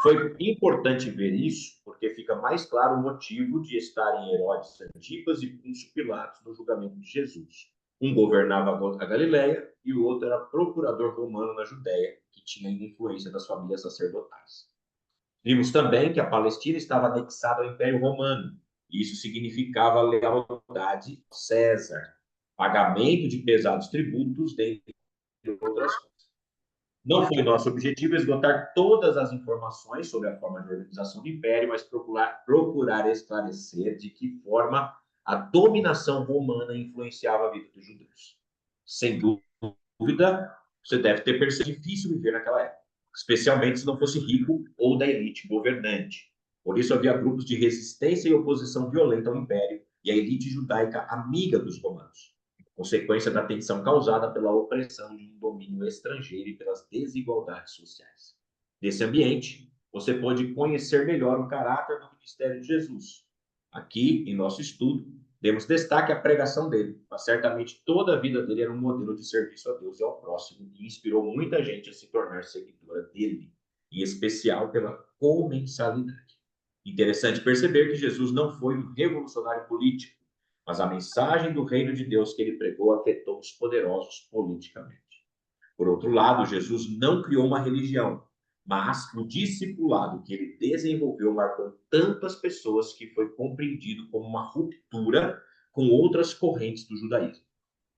Foi importante ver isso, porque fica mais claro o motivo de estarem Herodes Antipas e Pôncio Pilatos no julgamento de Jesus. Um governava a Galileia e o outro era procurador romano na Judéia, que tinha influência das famílias sacerdotais. Vimos também que a Palestina estava anexada ao Império Romano, e isso significava lealdade a César, pagamento de pesados tributos, dentre outras coisas. Não foi nosso objetivo esgotar todas as informações sobre a forma de organização do Império, mas procurar esclarecer de que forma a dominação romana influenciava a vida dos judeus. Sem dúvida, você deve ter percebido difícil viver naquela época, especialmente se não fosse rico ou da elite governante. Por isso havia grupos de resistência e oposição violenta ao Império e à elite judaica amiga dos romanos, consequência da tensão causada pela opressão de um domínio estrangeiro e pelas desigualdades sociais. Nesse ambiente, você pode conhecer melhor o caráter do ministério de Jesus. Aqui, em nosso estudo, demos destaque à pregação dele, mas certamente toda a vida dele era um modelo de serviço a Deus e ao próximo e inspirou muita gente a se tornar seguidora dele, em especial pela comensalidade. Interessante perceber que Jesus não foi um revolucionário político, mas a mensagem do reino de Deus que ele pregou afetou os poderosos politicamente. Por outro lado, Jesus não criou uma religião, mas o discipulado que ele desenvolveu marcou tantas pessoas que foi compreendido como uma ruptura com outras correntes do judaísmo.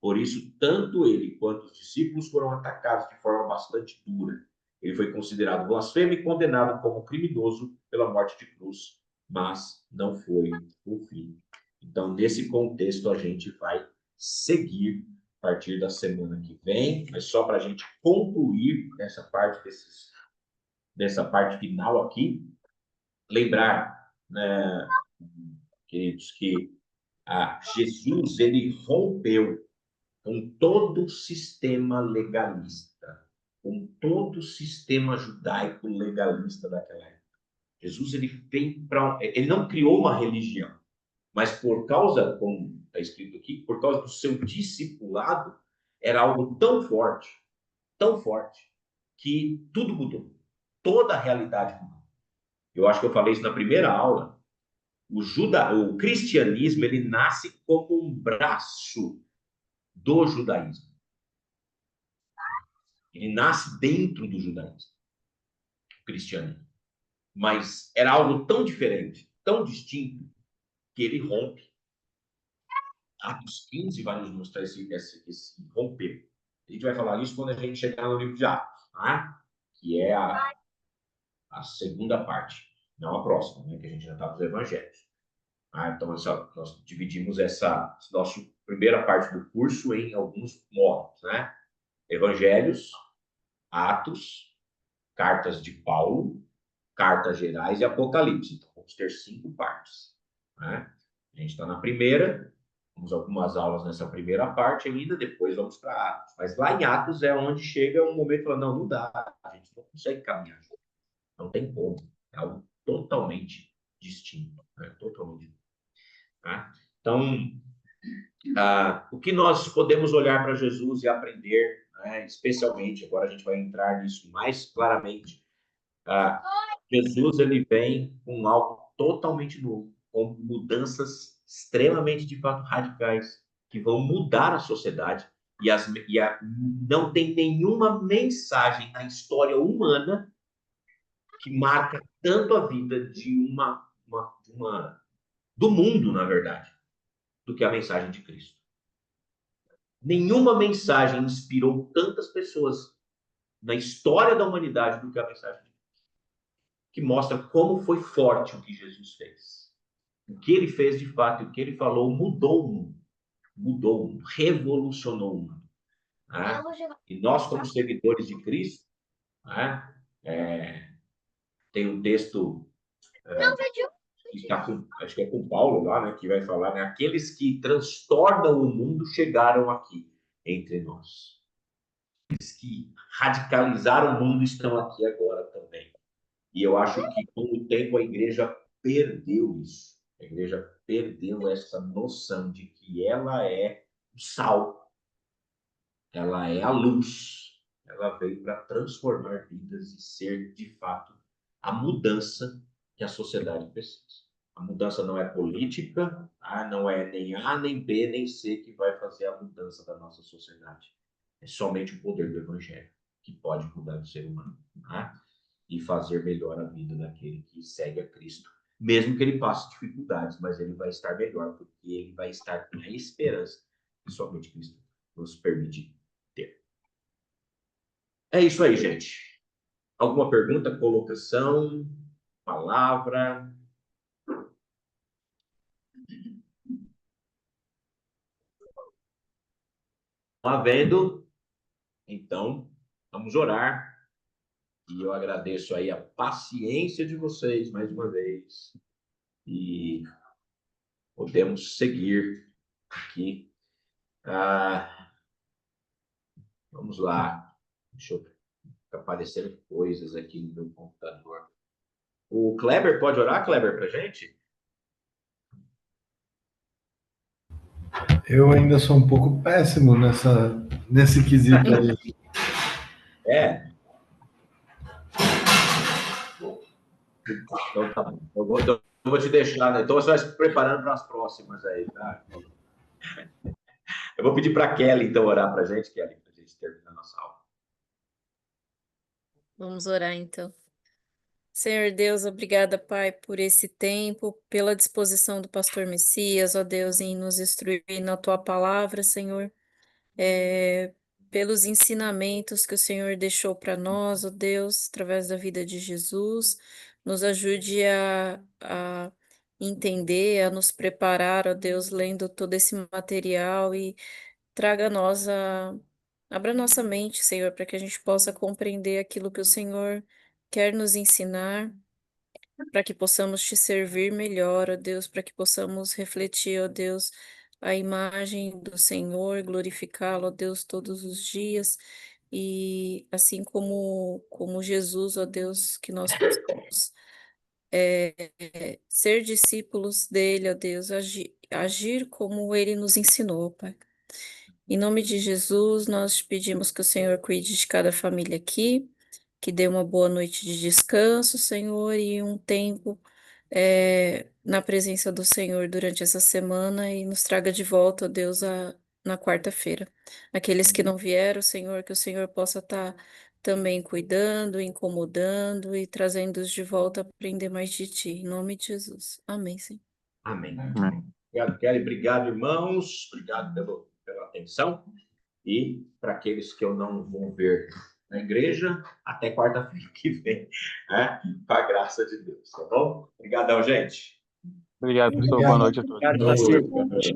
Por isso, tanto ele quanto os discípulos foram atacados de forma bastante dura. Ele foi considerado blasfemo e condenado como criminoso pela morte de cruz, mas não foi o fim. Então, nesse contexto, a gente vai seguir a partir da semana que vem, mas só para a gente concluir essa parte dessa parte final aqui, lembrar, né, queridos, que Jesus ele rompeu com todo o sistema legalista, com todo o sistema judaico legalista daquela época. Jesus ele não criou uma religião, mas por causa, como está escrito aqui, por causa do seu discipulado, era algo tão forte, que tudo mudou. Toda a realidade mudou. Eu acho que eu falei isso na primeira aula. O cristianismo, ele nasce como um braço do judaísmo. Ele nasce dentro do judaísmo, o cristianismo. Mas era algo tão diferente, tão distinto, que ele rompe. Atos 15 vai nos mostrar esse romper. A gente vai falar isso quando a gente chegar no livro de Atos, tá? Que é a segunda parte, não a próxima, né? Que a gente já está nos evangelhos. Então, nós dividimos essa nossa primeira parte do curso em alguns módulos, né? Evangelhos, Atos, cartas de Paulo, cartas gerais e Apocalipse. Então, vamos ter 5 partes, né? A gente está na primeira, temos algumas aulas nessa primeira parte ainda, depois vamos para Atos. Mas lá em Atos é onde chega um momento e fala, não dá, a gente não consegue caminhar. Não tem como. É algo totalmente distinto, né? Totalmente. Tá? Então, o que nós podemos olhar para Jesus e aprender, né? Especialmente, agora a gente vai entrar nisso mais claramente. Jesus ele vem com algo totalmente novo, com mudanças extremamente, de fato, radicais, que vão mudar a sociedade. Não tem nenhuma mensagem na história humana que marca tanto a vida do mundo, na verdade, do que a mensagem de Cristo. Nenhuma mensagem inspirou tantas pessoas na história da humanidade do que a mensagem de Cristo, que mostra como foi forte o que Jesus fez. O que ele fez de fato, o que ele falou, mudou o mundo, revolucionou o mundo. Né? E nós, como seguidores de Cristo, né? Tem um texto acho que é com Paulo lá, né, que vai falar, né, aqueles que transtornam o mundo chegaram aqui entre nós. Aqueles que radicalizaram o mundo estão aqui agora também. E eu acho que com o tempo a igreja perdeu isso. A igreja perdeu essa noção de que ela é o sal, ela é a luz, ela veio para transformar vidas e ser, de fato, a mudança que a sociedade precisa. A mudança não é política, tá? Não é nem A, nem B, nem C que vai fazer a mudança da nossa sociedade. É somente o poder do Evangelho que pode mudar o ser humano, tá? E fazer melhor a vida daquele que segue a Cristo. Mesmo que ele passe dificuldades, mas ele vai estar melhor, porque ele vai estar com a esperança que somente Cristo nos permite ter. É isso aí, gente. Alguma pergunta, colocação, palavra? Não havendo, então, vamos orar. E eu agradeço aí a paciência de vocês mais uma vez. E podemos seguir aqui. Vamos lá. Deixa eu ficar aparecendo coisas aqui no meu computador. O Kleber, pode orar, Kleber, para gente?
Eu ainda sou um pouco péssimo nesse quesito aí.
É. Então tá bom. Eu vou te deixar, né? Então você vai se preparando para as próximas aí, tá? Eu vou pedir para a Kelly, então, orar para a gente, Kelly, para a gente terminar a nossa aula.
Vamos orar então. Senhor Deus, obrigada, Pai, por esse tempo, pela disposição do pastor Messias, ó Deus, em nos instruir na tua palavra, Senhor, pelos ensinamentos que o Senhor deixou para nós, ó Deus, através da vida de Jesus, nos ajude a entender, a nos preparar, ó Deus, lendo todo esse material e traga a nós abra nossa mente, Senhor, para que a gente possa compreender aquilo que o Senhor quer nos ensinar, para que possamos te servir melhor, ó Deus, para que possamos refletir, ó Deus, a imagem do Senhor, glorificá-lo, ó Deus, todos os dias, e assim como Jesus, ó Deus, que nós possamos ser discípulos dele, ó Deus, agir como ele nos ensinou, Pai. Em nome de Jesus, nós te pedimos que o Senhor cuide de cada família aqui, que dê uma boa noite de descanso, Senhor, e um tempo na presença do Senhor durante essa semana e nos traga de volta, ó Deus, na quarta-feira. Aqueles que não vieram, Senhor, que o Senhor possa estar também cuidando, incomodando e trazendo-os de volta a aprender mais de Ti. Em nome de Jesus. Amém, Senhor.
Amém. Obrigado, Kelly. Obrigado, irmãos. Obrigado pela atenção. E para aqueles que eu não vou ver na igreja, até quarta-feira que vem, né? Com a graça de Deus, tá bom? Obrigadão, gente.
Obrigado, pessoal. Boa noite a todos.
Obrigado.
Boa noite.